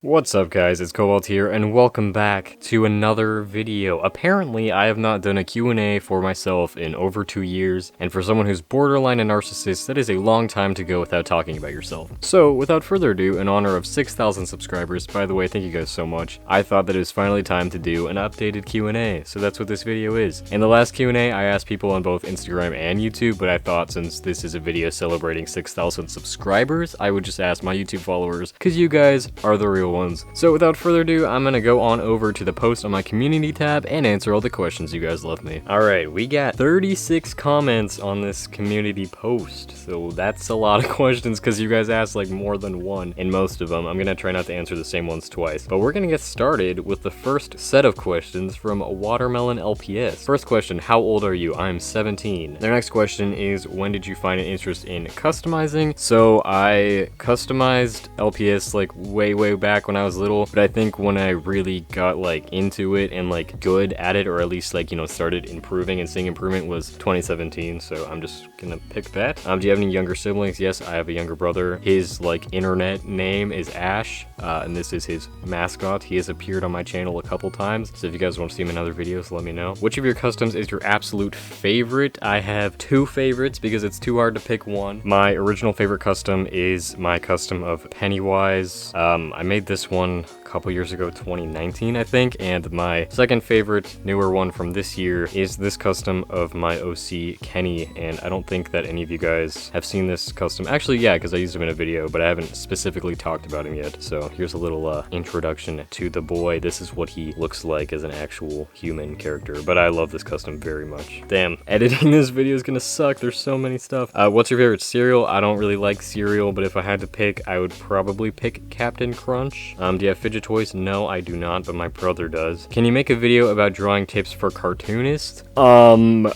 What's up guys, it's Cobalt here, and welcome back to another video. Apparently, I have not done a Q&A for myself in over 2 years, and for someone who's borderline a narcissist, that is a long time to go without talking about yourself. So, without further ado, in honor of 6,000 subscribers, by the way, thank you guys so much, I thought that it was finally time to do an updated Q&A, so that's what this video is. In the last Q&A, I asked people on both Instagram and YouTube, but I thought since this is a video celebrating 6,000 subscribers, I would just ask my YouTube followers, because you guys are the real ones. So without further ado, I'm gonna go on over to the post on my community tab and answer all the questions you guys left me. Alright, we got 36 comments on this community post, so that's a lot of questions because you guys asked like more than one in most of them. I'm gonna try not to answer the same ones twice, but we're gonna get started with the first set of questions from Watermelon LPS. First question, how old are you? I'm 17. Their next question is, when did you find an interest in customizing? So I customized LPS like way back when I was little, but I think when I really got like into it and like good at it, or at least like, you know, started improving and seeing improvement, was 2017. So I'm just gonna pick that. Do you have any younger siblings? Yes, I have a younger brother. His like internet name is Ash, and this is his mascot. He has appeared on my channel a couple times, so if you guys want to see him in other videos, let me know. Which of your customs is your absolute favorite? I have two favorites because it's too hard to pick one. My original favorite custom is my custom of Pennywise. I made this one a couple years ago, 2019 I think, and my second favorite newer one from this year is this custom of my OC Kenny, and I don't think that any of you guys have seen this custom. Actually, yeah, because I used him in a video, but I haven't specifically talked about him yet. So here's a little introduction to the boy. This is what he looks like as an actual human character, but I love this custom very much. Damn, editing this video is gonna suck. There's so many stuff. What's your favorite cereal? I don't really like cereal, but if I had to pick, I would probably pick Captain Crunch. Do you have fidget toys? No, I do not, but my brother does. Can you make a video about drawing tips for cartoonists?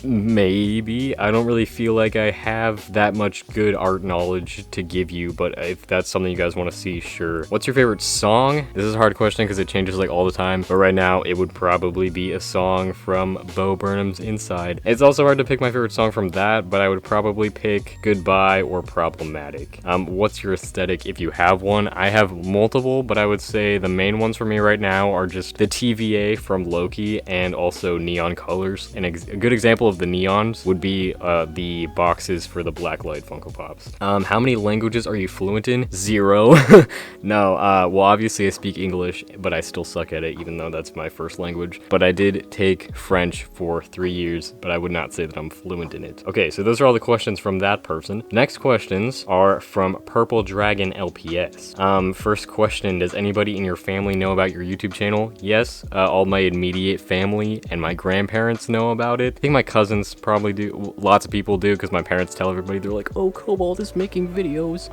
Maybe. I don't really feel like I have that much good art knowledge to give you, but if that's something you guys want to see, sure. What's your favorite song? This is a hard question because it changes like all the time, but right now it would probably be a song from Bo Burnham's Inside. It's also hard to pick my favorite song from that, but I would probably pick Goodbye or Problematic. What's your aesthetic if you have one? I have multiple, but I would say the main ones for me right now are just the TVA from Loki and also neon colors. And a good example of the neons would be the boxes for the Blacklight Funko Pops. How many languages are you fluent in? 0. No, well obviously I speak English, but I still suck at it even though that's my first language. But I did take French for 3 years, but I would not say that I'm fluent in it. Okay, so those are all the questions from that person. Next questions are from Purple Dragon LPS. First question, does anybody in your family know about your YouTube channel? Yes, all my immediate family and my grandparents know about it. I think my cousins probably do. Lots of people do because my parents tell everybody. They're like, oh, Cobalt is making videos.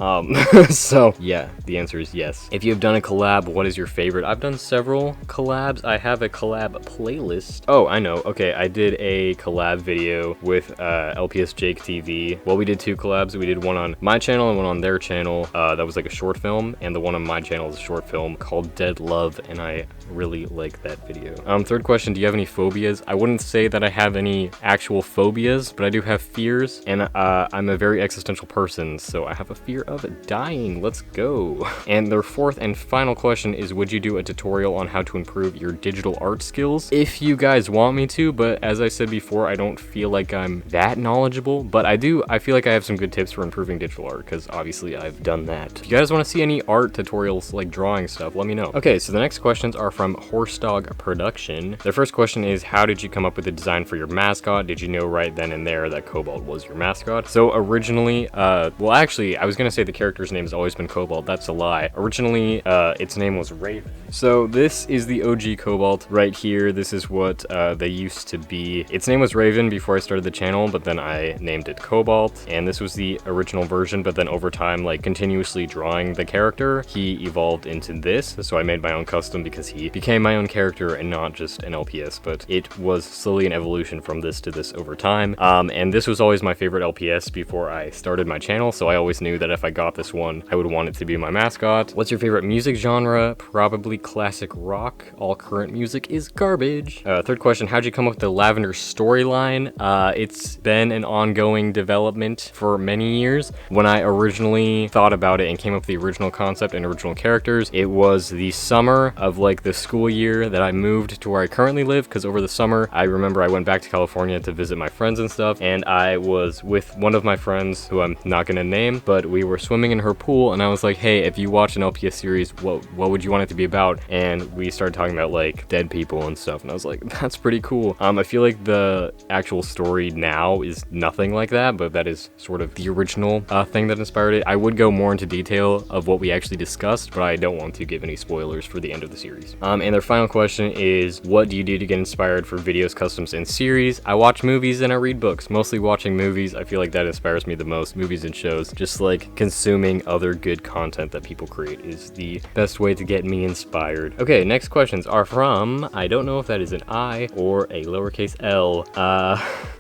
So yeah, the answer is yes. If you have done a collab, what is your favorite? I've done several collabs. I have a collab playlist. Oh, I know. Okay, I did a collab video with LPS Jake TV. Well, we did 2 collabs. We did one on my channel and one on their channel. That was like a short film, and the one on my channel is a short film called Dead Love, and I really like that video. Third question, do you have any phobias? I wouldn't say that I have any actual phobias, but I do have fears, and I'm a very existential person, so I have a fear of dying. Let's go. And their fourth and final question is, would you do a tutorial on how to improve your digital art skills? If you guys want me to, but as I said before, I don't feel like I'm that knowledgeable, but I feel like I have some good tips for improving digital art, because obviously I've done that. If you guys want to see any art tutorials, like drawing stuff, let me know. Okay, so the next questions are from Horse Dog Production. Their first question is, how did you come up with the design for your mascot? Did you know right then and there that Cobalt was your mascot? So originally, well actually, I was gonna say the character's name has always been Cobalt. That's a lie. Originally, its name was Raven. So this is the OG Cobalt right here. This is what they used to be. Its name was Raven before I started the channel, but then I named it Cobalt, and this was the original version, but then over time, like continuously drawing the character, he evolved into this. So I made my own custom because he became my own character and not just an LPS, but it was slowly an evolution from this to this over time. And this was always my favorite LPS before I started my channel, so I always knew that if I got this one, I would want it to be my mascot. What's your favorite music genre? Probably classic rock. All current music is garbage. Third question, how'd you come up with the Lavender storyline? It's been an ongoing development for many years. When I originally thought about it and came up with the original concept and original characters, spoilers. It was the summer of like the school year that I moved to where I currently live, because over the summer, I remember I went back to California to visit my friends and stuff, and I was with one of my friends who I'm not gonna name, but we were swimming in her pool, and I was like, hey, if you watch an LPS series, what would you want it to be about? And we started talking about like dead people and stuff, and I was like, that's pretty cool. I feel like the actual story now is nothing like that, but that is sort of the original thing that inspired it. I would go more into detail of what we actually discussed, but I don't want to give any spoilers for the end of the series. And their final question is, what do you do to get inspired for videos, customs, and series? I watch movies and I read books. Mostly watching movies. I feel like that inspires me the most. Movies and shows. Just like consuming other good content that people create is the best way to get me inspired. Okay, next questions are from, I don't know if that is an I or a lowercase L.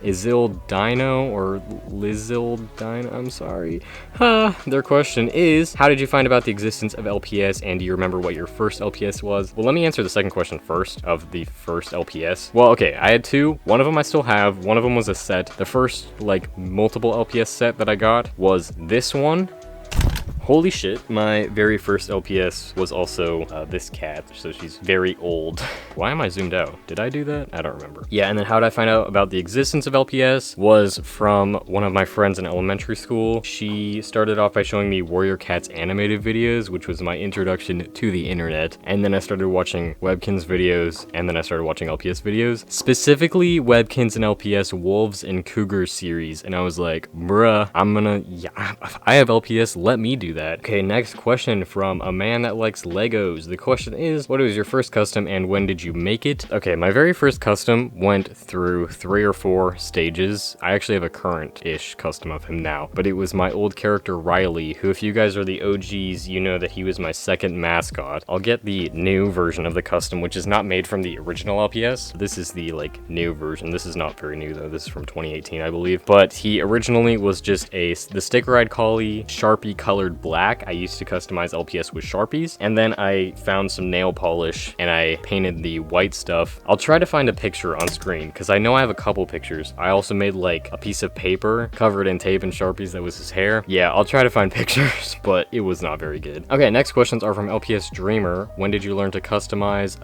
Izil Dino or Lizil Dino, I'm sorry. Their question is, how did you find about the existence of LPS, and do you remember what your first LPS was? Well, let me answer the second question first of the first LPS. Well, okay, I had two. One of them I still have. One of them was a set. The first, like, multiple LPS set that I got was this one. Holy shit, my very first LPS was also this cat, so she's very old. Why am I zoomed out? Did I do that? I don't remember. Yeah, and then how did I find out about the existence of LPS? Was from one of my friends in elementary school. She started off by showing me Warrior Cat's animated videos, which was my introduction to the internet. And then I started watching Webkinz videos, and then I started watching LPS videos. Specifically, Webkinz and LPS Wolves and Cougars series, and I was like, bruh, I have LPS, let me do that. Okay, next question from a man that likes Legos. The question is, what was your first custom and when did you make it? Okay, my very first custom went through 3 or 4 stages. I actually have a current-ish custom of him now, but it was my old character Riley, who, if you guys are the OGs, you know that he was my second mascot. I'll get the new version of the custom, which is not made from the original LPS. This is the like new version. This is not very new though. This is from 2018, I believe. But he originally was just the sticker-eyed collie, Sharpie colored black. I used to customize LPS with Sharpies, and then I found some nail polish and I painted the white stuff. I'll try to find a picture on screen because I know I have a couple pictures. I also made like a piece of paper covered in tape and Sharpies that was his hair. Yeah, I'll try to find pictures, but it was not very good. Okay, next questions are from LPS Dreamer. When did you learn to customize?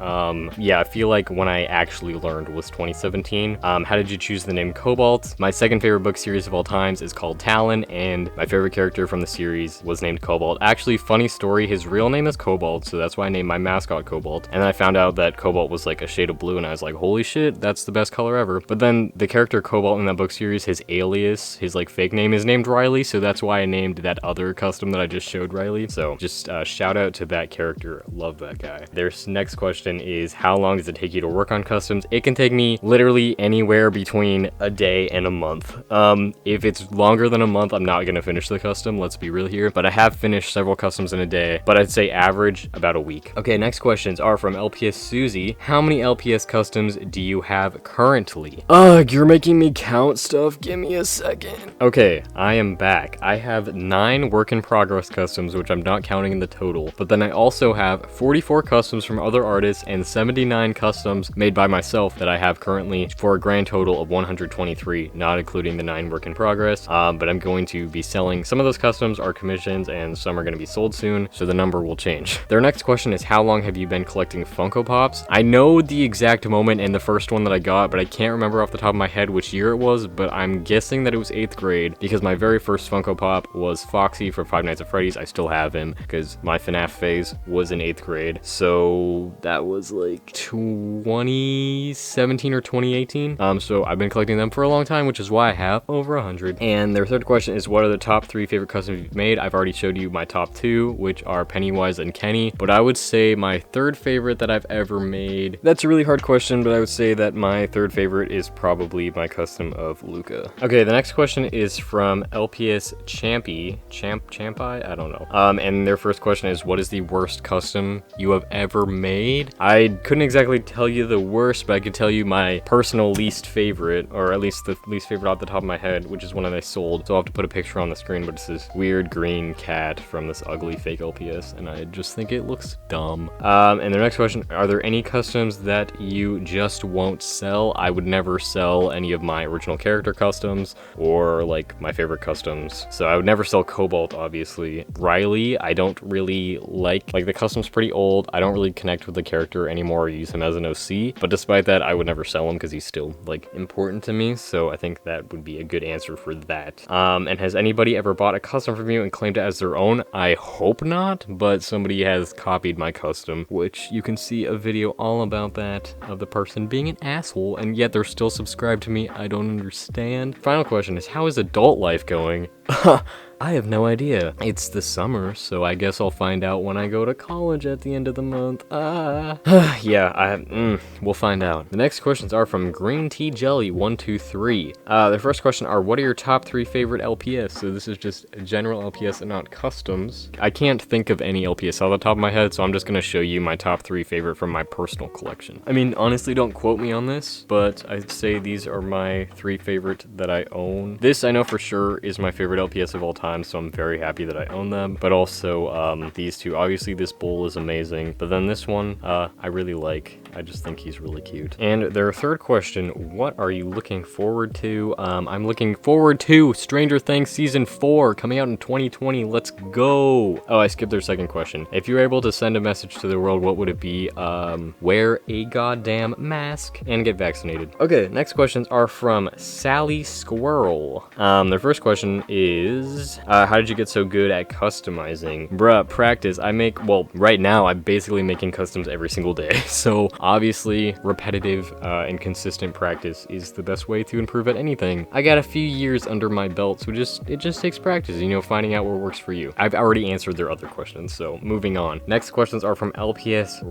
Yeah, I feel like when I actually learned was 2017. How did you choose the name Cobalt? My second favorite book series of all times is called Talon, and my favorite character from the series was named Cobalt. Actually, funny story, his real name is Cobalt, so that's why I named my mascot Cobalt. And then I found out that Cobalt was like a shade of blue, and I was like, holy shit, that's the best color ever. But then the character Cobalt in that book series, his alias, his like fake name is named Riley, so that's why I named that other custom that I just showed Riley. So just shout out to that character. Love that guy. Their next question is, how long does it take you to work on customs? It can take me literally anywhere between a day and a month. If it's longer than a month, I'm not gonna finish the custom, let's be real here, but I have finished several customs in a day, but I'd say average about a week. Okay, next questions are from LPS Susie. How many LPS customs do you have currently? Ugh, you're making me count stuff. Give me a second. Okay, I am back. I have 9 work in progress customs, which I'm not counting in the total, but then I also have 44 customs from other artists and 79 customs made by myself that I have currently, for a grand total of 123, not including the 9 work in progress. But I'm going to be selling some of those customs are commissions and some are going to be sold soon, so the number will change. Their next question is, how long have you been collecting Funko Pops? I know the exact moment in the first one that I got, but I can't remember off the top of my head which year it was, but I'm guessing that it was 8th grade because my very first Funko Pop was Foxy from Five Nights at Freddy's. I still have him because my FNAF phase was in 8th grade, so that was like 2017 or 2018. So I've been collecting them for a long time, which is why I have over 100. And their third question is, what are the top 3 favorite customs you've made? I've already showed you my top 2, which are Pennywise and Kenny, but I would say my third favorite that I've ever made, that's a really hard question, but I would say that my third favorite is probably my custom of Luca. Okay, the next question is from LPS Champi, I don't know. And their first question is, what is the worst custom you have ever made? I couldn't exactly tell you the worst, but I could tell you my personal least favorite, or at least the least favorite off the top of my head, which is one that I sold. So I'll have to put a picture on the screen, but it's this weird green cat from this ugly fake LPS, and I just think it looks dumb. And the next question, are there any customs that you just won't sell? I would never sell any of my original character customs or like my favorite customs. So I would never sell Cobalt, obviously. Riley, I don't really like the custom's pretty old. I don't really connect with the character anymore or use him as an OC, but despite that, I would never sell him because he's still like important to me. So I think that would be a good answer for that. And has anybody ever bought a custom from you and claimed it as their own? I hope not, but somebody has copied my custom, which you can see a video all about that, of the person being an asshole, and yet they're still subscribed to me. I don't understand. Final question is, how is adult life going? I have no idea. It's the summer, so I guess I'll find out when I go to college at the end of the month. Yeah, we'll find out. The next questions are from Green Tea Jelly 123. The first question are, what are your top 3 favorite LPS? So this is just general LPS and not customs. I can't think of any LPS off the top of my head, so I'm just gonna show you my top 3 favorite from my personal collection. I mean, honestly, don't quote me on this, but I'd say these are my 3 favorite that I own. This I know for sure is my favorite LPS of all time, so I'm very happy that I own them. But also these two, obviously this bull is amazing, but then this one I really like. I just think he's really cute. And their third question, what are you looking forward to? I'm looking forward to Stranger Things Season 4 coming out in 2020. Let's go. Oh, I skipped their second question. If you were able to send a message to the world, what would it be? Wear a goddamn mask and get vaccinated. Okay, next questions are from Sally Squirrel. Their first question is, how did you get so good at customizing? Bruh, practice. Right now I'm basically making customs every single day. So obviously repetitive and consistent practice is the best way to improve at anything. I got a few years under my belt, so it just takes practice, you know, finding out what works for you. I've already answered their other questions, so moving on. Next questions are from LPS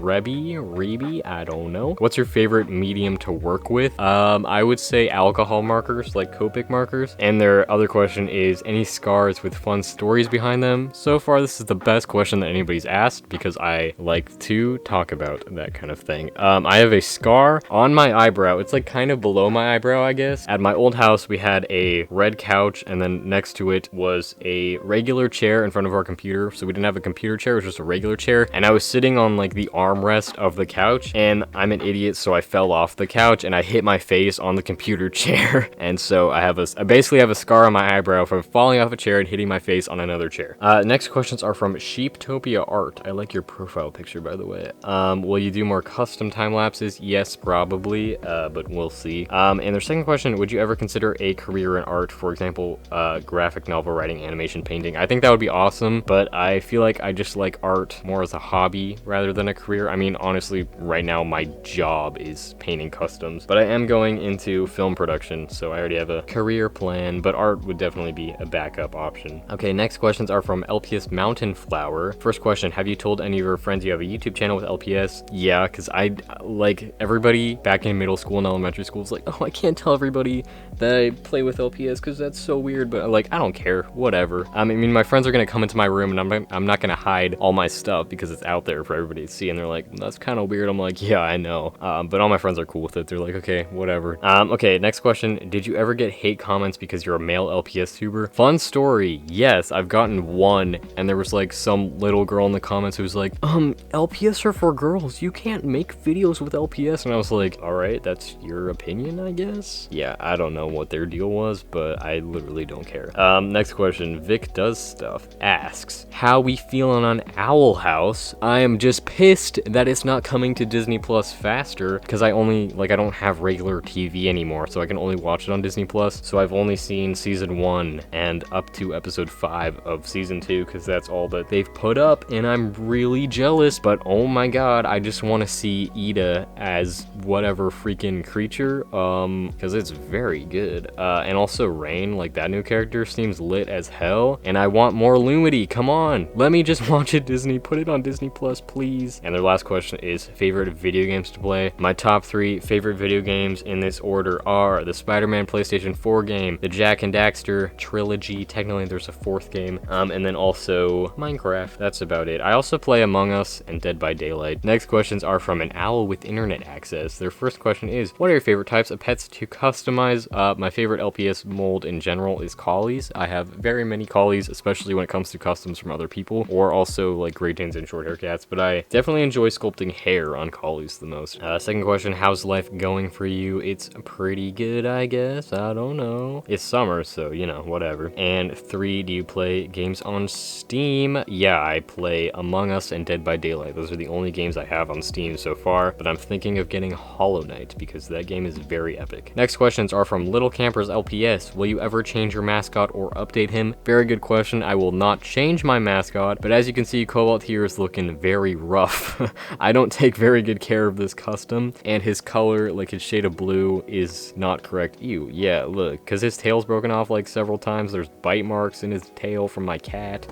Rebi, I don't know. What's your favorite medium to work with? I would say alcohol markers, like Copic markers. And their other question is, any scars with fun stories behind them? So far, this is the best question that anybody's asked because I like to talk about that kind of thing. I have a scar on my eyebrow. It's like kind of below my eyebrow, I guess. At my old house, we had a red couch, and then next to it was a regular chair in front of our computer. So we didn't have a computer chair, it was just a regular chair. And I was sitting on like the armrest of the couch, and I'm an idiot, so I fell off the couch and I hit my face on the computer chair. And so I basically have a scar on my eyebrow from falling off a chair and hitting my face on another chair. Next questions are from Sheeptopia Art. I like your profile picture, by the way. Will you do more custom time lapses? Yes, probably, but we'll see. And their second question, would you ever consider a career in art? For example, graphic novel writing, animation, painting. I think that would be awesome, but I feel like I just like art more as a hobby rather than a career. I mean, honestly, right now my job is painting customs, but I am going into film production, so I already have a career plan, but art would definitely be a backup option. Okay, next questions are from LPS Mountain Flower. First question, have you told any of your friends you have a YouTube channel with LPS? Yeah, because I, like, everybody back in middle school and elementary school is like, oh, I can't tell everybody that I play with LPS because that's so weird, but like, I don't care, whatever. I mean, my friends are gonna come into my room and I'm not gonna hide all my stuff because it's out there for everybody to see, and they're like, that's kind of weird. I'm like, yeah, I know. But all my friends are cool with it. They're like, okay, whatever. Okay, next question, did you ever get hate comments because you're a male LPS tuber? Fun story, yes, I've gotten one, and there was like some little girl in the comments who was like, LPS are for girls, you can't make videos with LPS, and I was like, all right, that's your opinion, I guess. Yeah, I don't know what their deal was, but I literally don't care. Next question, Vic Does Stuff asks, how we feeling on Owl House? I am just pissed that it's not coming to Disney Plus faster, because I don't have regular TV anymore, so I can only watch it on Disney Plus. So I've only seen season 1 and up to episode 5 of season 2, because that's all that they've put up, and I'm really jealous, but oh my god, I just want to see Ida as whatever freaking creature, because it's very good. And also Rain, like that new character seems lit as hell, and I want more Lumity. Come on, let me just watch it, Disney. Put it on Disney Plus, please. And their last question is favorite video games to play. My top 3 favorite video games in this order are the Spider-Man PlayStation 4 game, the Jak and Daxter trilogy, PUBG. Technically, there's a fourth game. And then also Minecraft. That's about it. I also play Among Us and Dead by Daylight. Next questions are from an owl with internet access. Their first question is, what are your favorite types of pets to customize? My favorite LPS mold in general is collies. I have very many collies, especially when it comes to customs from other people, or also like Great Danes and short hair cats, but I definitely enjoy sculpting hair on collies the most. Second question, how's life going for you? It's pretty good, I guess. I don't know. It's summer, so, you know, whatever. And 3, do you play games on Steam? Yeah, I play Among Us and Dead by Daylight. Those are the only games I have on Steam so far, but I'm thinking of getting Hollow Knight because that game is very epic. Next questions are from Little Campers LPS. Will you ever change your mascot or update him? Very good question. I will not change my mascot, but as you can see, Cobalt here is looking very rough. I don't take very good care of this custom, and his color, like his shade of blue, is not correct. Ew, yeah, look, because his tail's broken off like several times. There's bite marks in his tail from my cat.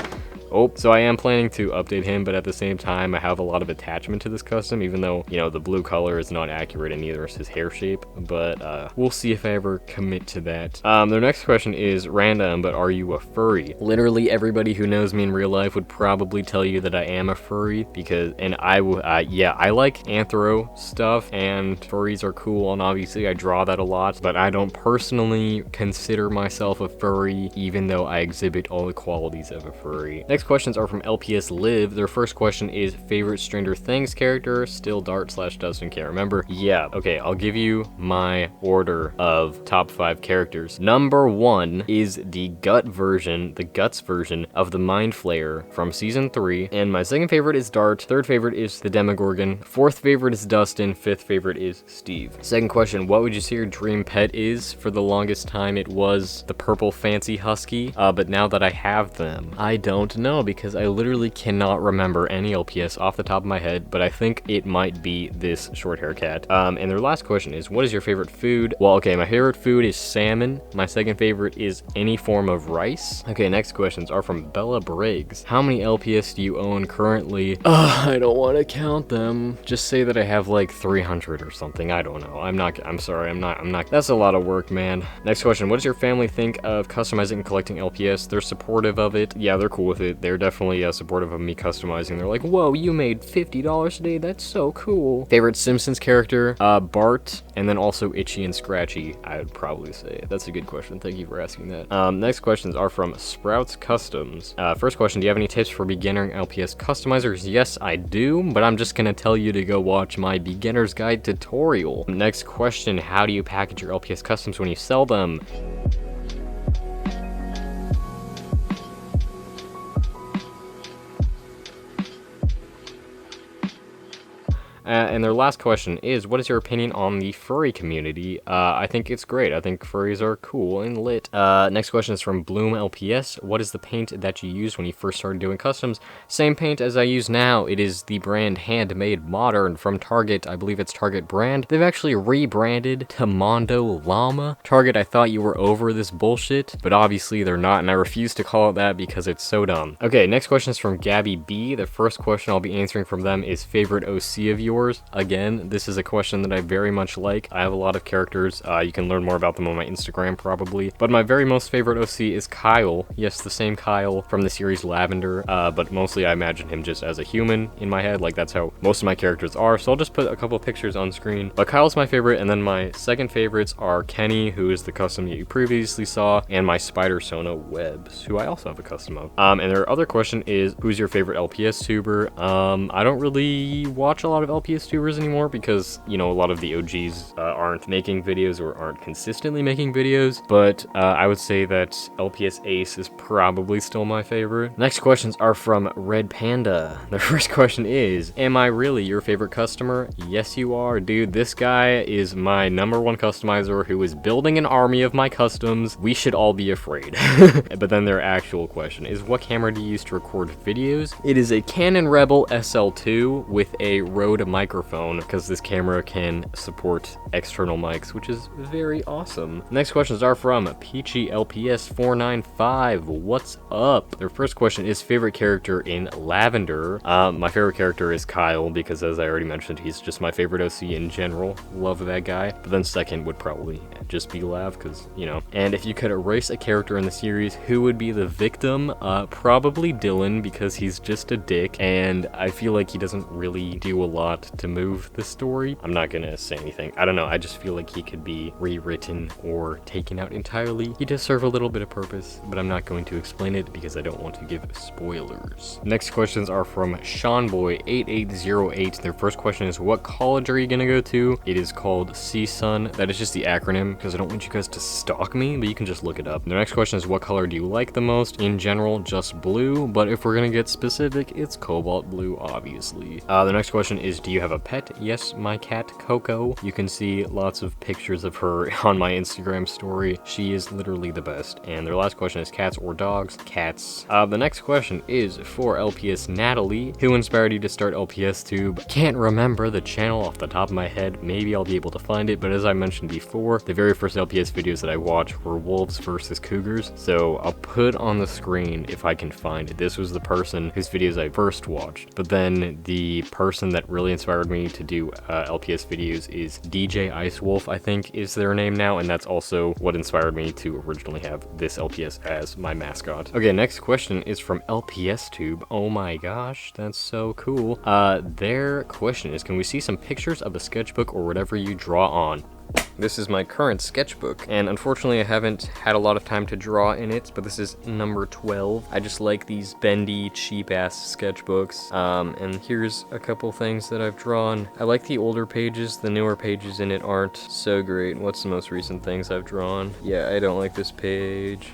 Oh, so I am planning to update him, but at the same time, I have a lot of attachment to this custom, even though, you know, the blue color is not accurate and neither is his hair shape, but we'll see if I ever commit to that. Their next question is random, but are you a furry? Literally everybody who knows me in real life would probably tell you that I am a furry, because, and I like anthro stuff, and furries are cool, and obviously I draw that a lot, but I don't personally consider myself a furry, even though I exhibit all the qualities of a furry. Next questions are from LPS Live. Their first question is favorite Stranger Things character, still Dart/Dustin, can't remember. Yeah, okay, I'll give you my order of top 5 characters. Number 1 is the Guts version of the Mind Flayer from season 3, and my second favorite is Dart, third favorite is the Demogorgon, fourth favorite is Dustin, fifth favorite is Steve. Second question, what would you say your dream pet is? For the longest time it was the purple fancy husky, but now that I have them, I don't know, because I literally cannot remember any LPS off the top of my head, but I think it might be this short hair cat. And their last question is, what is your favorite food? Well, okay, my favorite food is salmon. My second favorite is any form of rice. Okay, next questions are from Bella Briggs. How many LPS do you own currently? I don't want to count them. Just say that I have like 300 or something. I don't know. I'm sorry, I'm not. That's a lot of work, man. Next question, what does your family think of customizing and collecting LPS? They're supportive of it. Yeah, they're cool with it. They're definitely supportive of me customizing. They're like, whoa, you made $50 today. That's so cool. Favorite Simpsons character? Bart, and then also Itchy and Scratchy, I would probably say. That's a good question. Thank you for asking that. Next questions are from Sprouts Customs. First question, do you have any tips for beginner LPS customizers? Yes, I do, but I'm just gonna tell you to go watch my beginner's guide tutorial. Next question, how do you package your LPS customs when you sell them? And their last question is, what is your opinion on the furry community? I think it's great. I think furries are cool and lit. Next question is from Bloom LPS. What is the paint that you used when you first started doing customs? Same paint as I use now. It is the brand Handmade Modern from Target. I believe it's Target brand. They've actually rebranded to Mondo Llama. Target, I thought you were over this bullshit, but obviously they're not, and I refuse to call it that because it's so dumb. Okay, next question is from Gabby B. The first question I'll be answering from them is favorite OC of yours. Again, this is a question that I very much like. I have a lot of characters. You can learn more about them on my Instagram probably. But my very most favorite OC is Kyle. Yes, the same Kyle from the series Lavender. But mostly I imagine him just as a human in my head. Like that's how most of my characters are. So I'll just put a couple pictures on screen. But Kyle's my favorite. And then my second favorites are Kenny, who is the custom that you previously saw, and my Spider Sona Webs, who I also have a custom of. And their other question is, who's your favorite LPS tuber? I don't really watch a lot of LPS tubers anymore because, you know, a lot of the OGs aren't making videos or aren't consistently making videos, but I would say that LPS Ace is probably still my favorite. Next questions are from Red Panda. The first question is, am I really your favorite customer? Yes, you are, dude. This guy is my #1 customizer who is building an army of my customs. We should all be afraid. But then their actual question is, what camera do you use to record videos? It is a Canon Rebel SL2 with a Rode microphone because this camera can support external mics, which is very awesome. Next questions are from Peachy LPS 495. What's up? Their first question is favorite character in Lavender. My favorite character is Kyle because, as I already mentioned, he's just my favorite OC in general. Love that guy. But then second would probably just be Lav because, you know. And if you could erase a character in the series, who would be the victim? Probably Dylan because he's just a dick and I feel like he doesn't really do a lot to move the story. I'm not gonna say anything. I don't know. I just feel like he could be rewritten or taken out entirely. He does serve a little bit of purpose, but I'm not going to explain it because I don't want to give spoilers. Next questions are from SeanBoy8808. Their first question is, what college are you gonna go to? It is called CSUN. That is just the acronym because I don't want you guys to stalk me, but you can just look it up. The next question is, what color do you like the most? In general, just blue, but if we're gonna get specific, it's cobalt blue, obviously. The next question is, do you have a pet? Yes, my cat Coco. You can see lots of pictures of her on my Instagram story. She is literally the best. And their last question is, cats or dogs? Cats. The next question is for LPS Natalie. Who inspired you to start LPS Tube? Can't remember the channel off the top of my head. Maybe I'll be able to find it, but as I mentioned before, the very first LPS videos that I watched were wolves versus cougars. So I'll put on the screen if I can find it. This was the person whose videos I first watched. But then the person that really inspired me to do LPS videos is DJ Icewolf, I think is their name now, and that's also what inspired me to originally have this LPS as my mascot. Okay, next question is from LPS Tube. Oh my gosh, that's so cool. Their question is, can we see some pictures of a sketchbook or whatever you draw on? This is my current sketchbook, and unfortunately I haven't had a lot of time to draw in it, but this is number 12. I just like these bendy, cheap-ass sketchbooks, and here's a couple things that I've drawn. I like the older pages. The newer pages in it aren't so great. What's the most recent things I've drawn? Yeah, I don't like this page.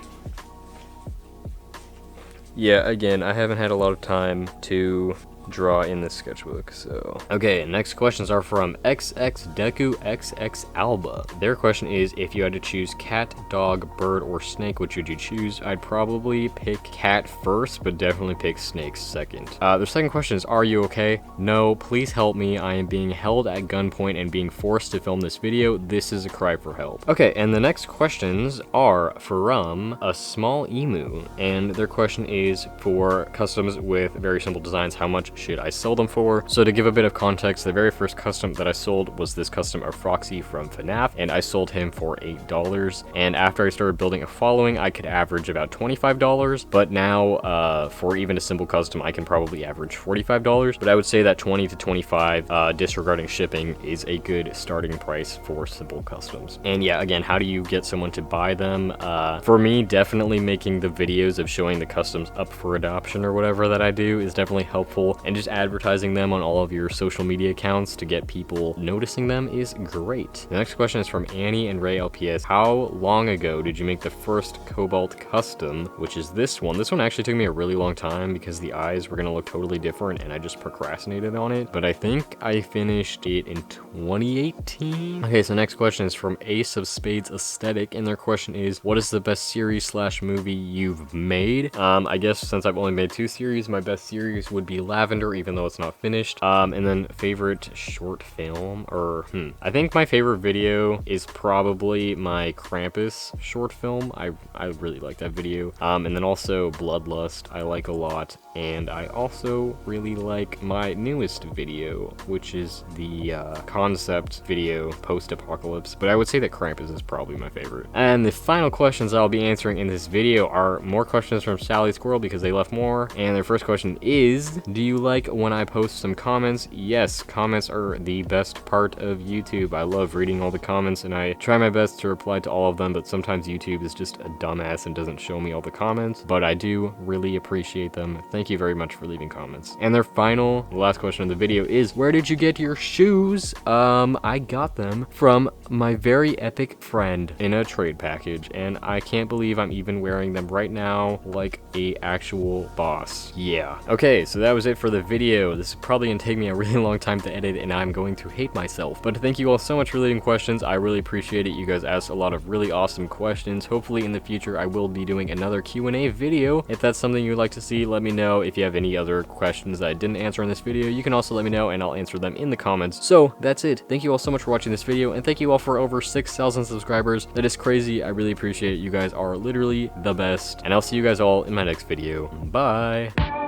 Yeah, again, I haven't had a lot of time to draw in this sketchbook, so. Okay, next questions are from XX Deku XX Alba. Their question is, if you had to choose cat, dog, bird, or snake, which would you choose? I'd probably pick cat first, but definitely pick snake second. Their second question is, are you okay? No, please help me. I am being held at gunpoint and being forced to film this video. This is a cry for help. Okay, and the next questions are from a small emu, and their question is for customs with very simple designs. How much should I sell them for? So to give a bit of context, the very first custom that I sold was this custom of Froxy from FNAF, and I sold him for $8. And after I started building a following, I could average about $25, but now for even a simple custom, I can probably average $45. But I would say that 20 to 25, disregarding shipping, is a good starting price for simple customs. And yeah, again, how do you get someone to buy them? For me, definitely making the videos of showing the customs up for adoption or whatever that I do is definitely helpful, and just advertising them on all of your social media accounts to get people noticing them is great. The next question is from Annie and Ray LPS. How long ago did you make the first Cobalt custom, which is this one? This one actually took me a really long time because the eyes were gonna look totally different and I just procrastinated on it, but I think I finished it in 2018. Okay, so next question is from Ace of Spades Aesthetic, and their question is, what is the best series / movie you've made? I guess since I've only made 2 series, my best series would be Lavender, even though it's not finished. And then favorite short film, or I think my favorite video is probably my Krampus short film. I really like that video. And then also Bloodlust I like a lot, and I also really like my newest video, which is the concept video post-apocalypse, but I would say that Krampus is probably my favorite. And the final questions I'll be answering in this video are more questions from Sally Squirrel because they left more, and their first question is, do you like when I post some comments? Yes, comments are the best part of YouTube. I love reading all the comments and I try my best to reply to all of them, but sometimes YouTube is just a dumbass and doesn't show me all the comments, but I do really appreciate them. Thank you very much for leaving comments. And their final, the last question of the video is, where did you get your shoes? I got them from my very epic friend in a trade package, and I can't believe I'm even wearing them right now like a actual boss. Yeah. Okay, so that was it for the the video. This is probably gonna take me a really long time to edit, and I'm going to hate myself. But thank you all so much for leaving questions. I really appreciate it. You guys asked a lot of really awesome questions. Hopefully in the future I will be doing another Q&A video. If that's something you'd like to see, let me know. If you have any other questions that I didn't answer in this video, you can also let me know and I'll answer them in the comments. So that's it. Thank you all so much for watching this video, and thank you all for over 6,000 subscribers. That is crazy. I really appreciate it. You guys are literally the best, and I'll see you guys all in my next video. Bye.